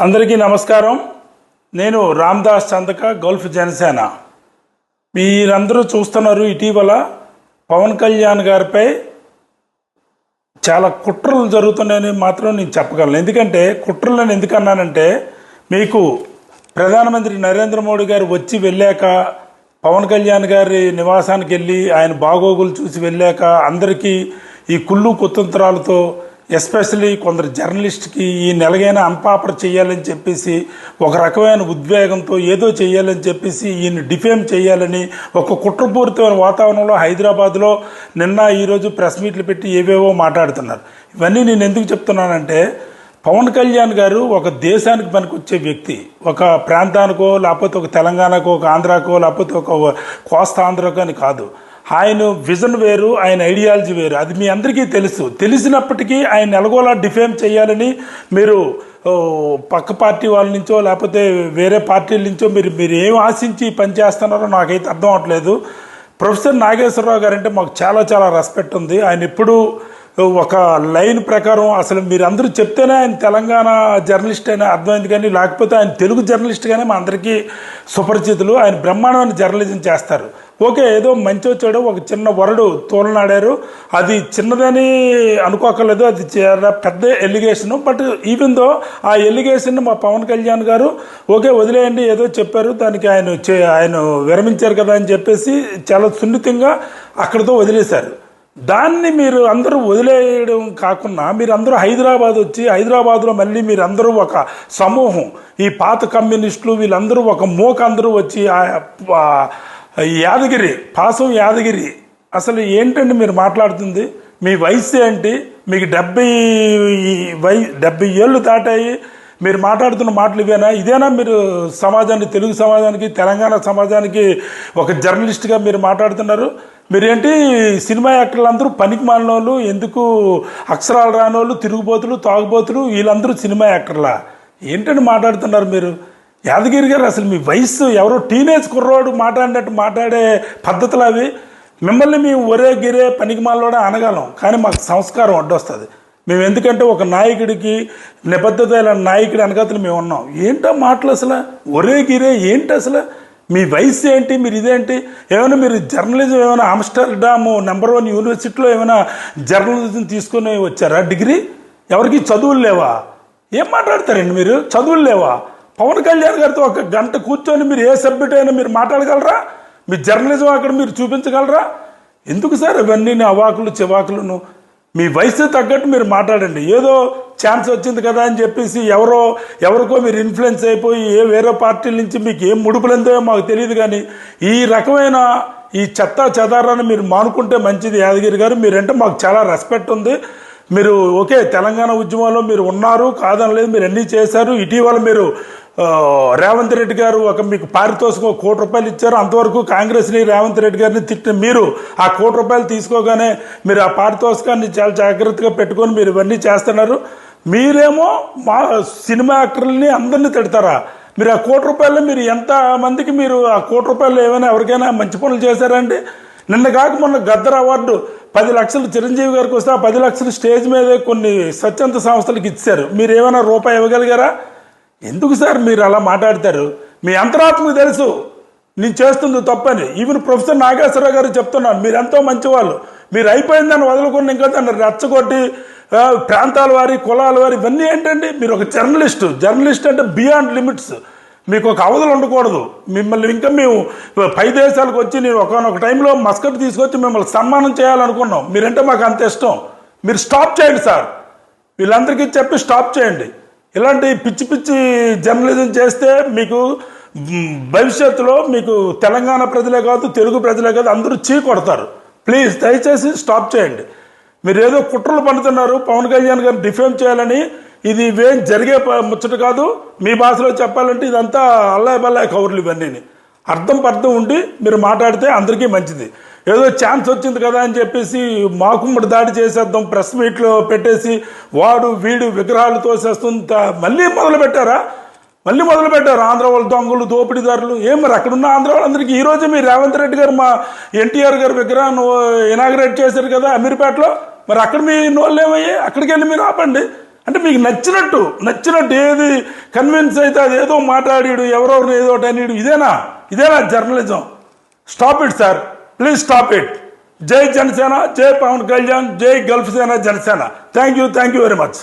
అందరికీ నమస్కారం. నేను రామ్దాస్ చందక, గల్ఫ్ జనసేన. మీరందరూ చూస్తున్నారు, ఇటీవల పవన్ కళ్యాణ్ గారిపై చాలా కుట్రలు జరుగుతున్నాయని మాత్రం నేను చెప్పగలను. ఎందుకంటే కుట్రలను ఎందుకు అన్నానంటే, మీకు ప్రధానమంత్రి నరేంద్ర మోడీ గారు వచ్చి వెళ్ళాక, పవన్ కళ్యాణ్ గారి నివాసానికి వెళ్ళి ఆయన బాగోగులు చూసి వెళ్ళాక అందరికీ ఈ కుళ్ళు కుతంత్రాలతో, ఎస్పెషలీ కొందరు జర్నలిస్ట్కి ఈ నెలగైనా అన్పాపర్ చేయాలని చెప్పేసి ఒక రకమైన ఉద్వేగంతో ఏదో చేయాలని చెప్పేసి ఈయన డిఫేమ్ చేయాలని ఒక కుట్రపూరితమైన వాతావరణంలో హైదరాబాద్లో నిన్న ఈరోజు ప్రెస్ మీట్లు పెట్టి ఏవేవో మాట్లాడుతున్నారు. ఇవన్నీ నేను ఎందుకు చెప్తున్నానంటే, పవన్ కళ్యాణ్ గారు ఒక దేశానికి పనికొచ్చే వ్యక్తి. ఒక ప్రాంతానికో, లేకపోతే ఒక తెలంగాణకో, ఒక ఆంధ్రాకో, లేకపోతే ఒక కోస్తా ఆంధ్రాకో అని కాదు. ఆయన విజన్ వేరు, ఆయన ఐడియాలజీ వేరు. అది మీ అందరికీ తెలుసు. తెలిసినప్పటికీ ఆయన ఎలాగోలా డిఫేమ్ చేయాలని మీరు పక్క పార్టీ వాళ్ళ నుంచో లేకపోతే వేరే పార్టీల నుంచో మీరు ఏం ఆశించి పనిచేస్తున్నారో నాకైతే అర్థం అవట్లేదు. ప్రొఫెసర్ నాగేశ్వరరావు గారంటే మాకు చాలా చాలా రెస్పెక్ట్ ఉంది. ఆయన ఎప్పుడూ ఒక లైన్ ప్రకారం, అసలు మీరు అందరూ చెప్తేనే ఆయన తెలంగాణ జర్నలిస్ట్ అని అర్థమైంది, కానీ లేకపోతే ఆయన తెలుగు జర్నలిస్ట్గానే మా అందరికీ సుపరిచితులు. ఆయన బ్రహ్మాండమైన జర్నలిజం చేస్తారు. ఓకే, ఏదో మంచి వచ్చాడు, ఒక చిన్న వరడు తోలనాడారు, అది చిన్నదని అనుకోకర్లేదు, అది చాలా పెద్ద ఎలిగేషను. బట్ ఈవెన్ దో ఆ ఎలిగేషన్ మా పవన్ కళ్యాణ్ గారు ఓకే వదిలేయండి, ఏదో చెప్పారు, దానికి ఆయన విరమించారు కదా అని చెప్పేసి చాలా సున్నితంగా అక్కడితో వదిలేశారు. దాన్ని మీరు అందరూ వదిలేయడం కాకుండా మీరు అందరూ హైదరాబాద్ వచ్చి, హైదరాబాద్లో మళ్ళీ మీరు అందరూ ఒక సమూహం, ఈ పాత కమ్యూనిస్టులు వీళ్ళందరూ ఒక మోక అందరూ వచ్చి యాదగిరి పాసం యాదగిరి అసలు ఏంటండి మీరు మాట్లాడుతుంది? మీ వయసు ఏంటి? మీకు 70 ఏళ్ళు దాటాయి, మీరు మాట్లాడుతున్న మాటలు ఇవేనా? ఇదేనా మీరు సమాజానికి, తెలుగు సమాజానికి, తెలంగాణ సమాజానికి ఒక జర్నలిస్ట్గా మీరు మాట్లాడుతున్నారు? మీరేంటి సినిమా యాక్టర్లు అందరూ పనికి మాలిన వాళ్ళు, ఎందుకు అక్షరాలు రానోళ్ళు, తిరుగుబోతులు, తాగుబోతులు, వీళ్ళందరూ సినిమా యాక్టర్లా? ఏంటని మాట్లాడుతున్నారు మీరు? యాదగిరి గారు, అసలు మీ వయసు ఎవరో టీనేజ్ కుర్రోడు మాట్లాడినట్టు మాట్లాడే పద్ధతులు అవి. మిమ్మల్ని మేము ఒరే గిరే పనికి మాలోనే అనగలం, కానీ మాకు సంస్కారం అడ్డొస్తుంది. మేము ఎందుకంటే ఒక నాయకుడికి నిబద్ధత నాయకుడి అనగతలు మేము ఉన్నాం. ఏంటో మాటలు అసలు? ఒరే గిరే ఏంటి అసలు? మీ వయసు ఏంటి? మీరు ఇదేంటి? ఏమైనా మీరు జర్నలిజం ఏమైనా ఆమ్స్టర్డామ్ #1 యూనివర్సిటీలో ఏమైనా జర్నలిజం తీసుకొని వచ్చారా డిగ్రీ? ఎవరికి చదువులు లేవా? ఏం మాట్లాడతారండి మీరు? చదువులు లేవా? పవన్ కళ్యాణ్ గారితో ఒక గంట కూర్చొని మీరు ఏ సబ్జెక్ట్ అయినా మీరు మాట్లాడగలరా? మీ జర్నలిజం అక్కడ మీరు చూపించగలరా? ఎందుకు సార్ ఇవన్నీ అవాకులు చివాకులను? మీ వయసు తగ్గట్టు మీరు మాట్లాడండి. ఏదో ఛాన్స్ వచ్చింది కదా అని చెప్పేసి ఎవరికో మీరు ఇన్ఫ్లుయెన్స్ అయిపోయి వేరే పార్టీల నుంచి మీకు ఏం ముడుపులందో మాకు తెలియదు, కానీ ఈ రకమైన ఈ చెత్త చెదారాన్ని మీరు మానుకుంటే మంచిది. యాదగిరి గారు, మీరంటే మాకు చాలా రెస్పెక్ట్ ఉంది. మీరు ఓకే తెలంగాణ ఉద్యమంలో మీరు ఉన్నారు, కాదనలేదు, మీరు అన్నీ చేశారు. ఇటీవల మీరు రేవంత్ రెడ్డి గారు మీకు పారితోషికం ₹1 ఇచ్చారు. అంతవరకు కాంగ్రెస్ని, రేవంత్ రెడ్డి గారిని తిట్టిన మీరు ఆ ₹1 తీసుకోగానే మీరు ఆ పారితోషికాన్ని చాలా జాగ్రత్తగా పెట్టుకొని మీరు ఇవన్నీ చేస్తున్నారు. మీరేమో మా సినిమా యాక్టర్లని అందరినీ తిడతారా? మీరు ఆ ₹1 మీరు ఎంతమందికి మీరు ఆ ₹1 ఏమైనా ఎవరికైనా మంచి పనులు చేశారండి? నిన్న కాక మొన్న గద్దర్ అవార్డు 10 లక్షలు చిరంజీవి గారికి వస్తే ఆ 10 లక్షలు స్టేజ్ మీదే కొన్ని స్వచ్ఛంద సంస్థలకు ఇచ్చారు. మీరు ఏమైనా రూపాయి ఇవ్వగలిగారా? ఎందుకు సార్ మీరు అలా మాట్లాడతారు? మీ అంతరాత్మకు తెలుసు నేను చేస్తుంది తప్పని. ఈవెన్ ప్రొఫెసర్ నాగేశ్వరరావు గారు చెప్తున్నాను, మీరు ఎంతో మంచివాళ్ళు, మీరు అయిపోయిందని వదులుకొని ఇంకా దాన్ని రెచ్చగొట్టి ప్రాంతాల వారి, కులాల వారి ఇవన్నీ ఏంటండి? మీరు ఒక జర్నలిస్ట్ అంటే బియాండ్ లిమిట్స్. మీకు ఒక అవధులు ఉండకూడదు. మిమ్మల్ని ఇంకా మేము పై దేశాలకు వచ్చి నేను ఒకనొక టైంలో మస్కట్ తీసుకొచ్చి మిమ్మల్ని సన్మానం చేయాలనుకున్నాం. మీరంటే మాకు అంత ఇష్టం. మీరు స్టాప్ చేయండి సార్, వీళ్ళందరికీ చెప్పి స్టాప్ చేయండి. ఇలాంటి పిచ్చి పిచ్చి జర్నలిజం చేస్తే మీకు భవిష్యత్తులో మీకు తెలంగాణ ప్రజలే కాదు, తెలుగు ప్రజలే కాదు, అందరూ కొడతారు. ప్లీజ్ దయచేసి స్టాప్ చేయండి. మీరు ఏదో కుట్రలు పడుతున్నారు పవన్ కళ్యాణ్ గారిని డిఫేమ్ చేయాలని. ఇది ఇవేం జరిగే ముచ్చట కాదు. మీ భాషలో చెప్పాలంటే ఇదంతా అల్లాయ్ బల్లాయ్ కౌర్లు. ఇవన్నీ అర్థం ఉండి మీరు మాట్లాడితే అందరికీ మంచిది. ఏదో ఛాన్స్ వచ్చింది కదా అని చెప్పేసి మాకుమ్మడి దాడి చేసేద్దాం, ప్రెస్ మీట్లో పెట్టేసి వాడు వీడు విగ్రహాలు తోసేస్తుంది మళ్ళీ మొదలు పెట్టారు. ఆంధ్ర వాళ్ళు దొంగలు, దోపిడీదారులు. మరి అక్కడున్న ఆంధ్ర వాళ్ళందరికీ ఈరోజు మీరు రేవంత్ రెడ్డి గారు మా ఎన్టీఆర్ గారు విగ్రహాన్ని ఇనాగ్రేట్ చేశారు కదా అమీర్పేటలో. మరి అక్కడ మీ నోళ్ళు ఏమయ్యాయి? అక్కడికి వెళ్ళి మీరు ఆపండి. అంటే మీకు నచ్చినట్టు ఏది కన్విన్స్ అయితే అది ఏదో మాట్లాడాడు, ఎవరెవరిని ఏదో అనేడు, ఇదేనా journalism? Stop it sir, please stop it. జై జనసేన, జై పవన్ కళ్యాణ్, జై గల్ఫ్ సేన Janasena. Thank you very much.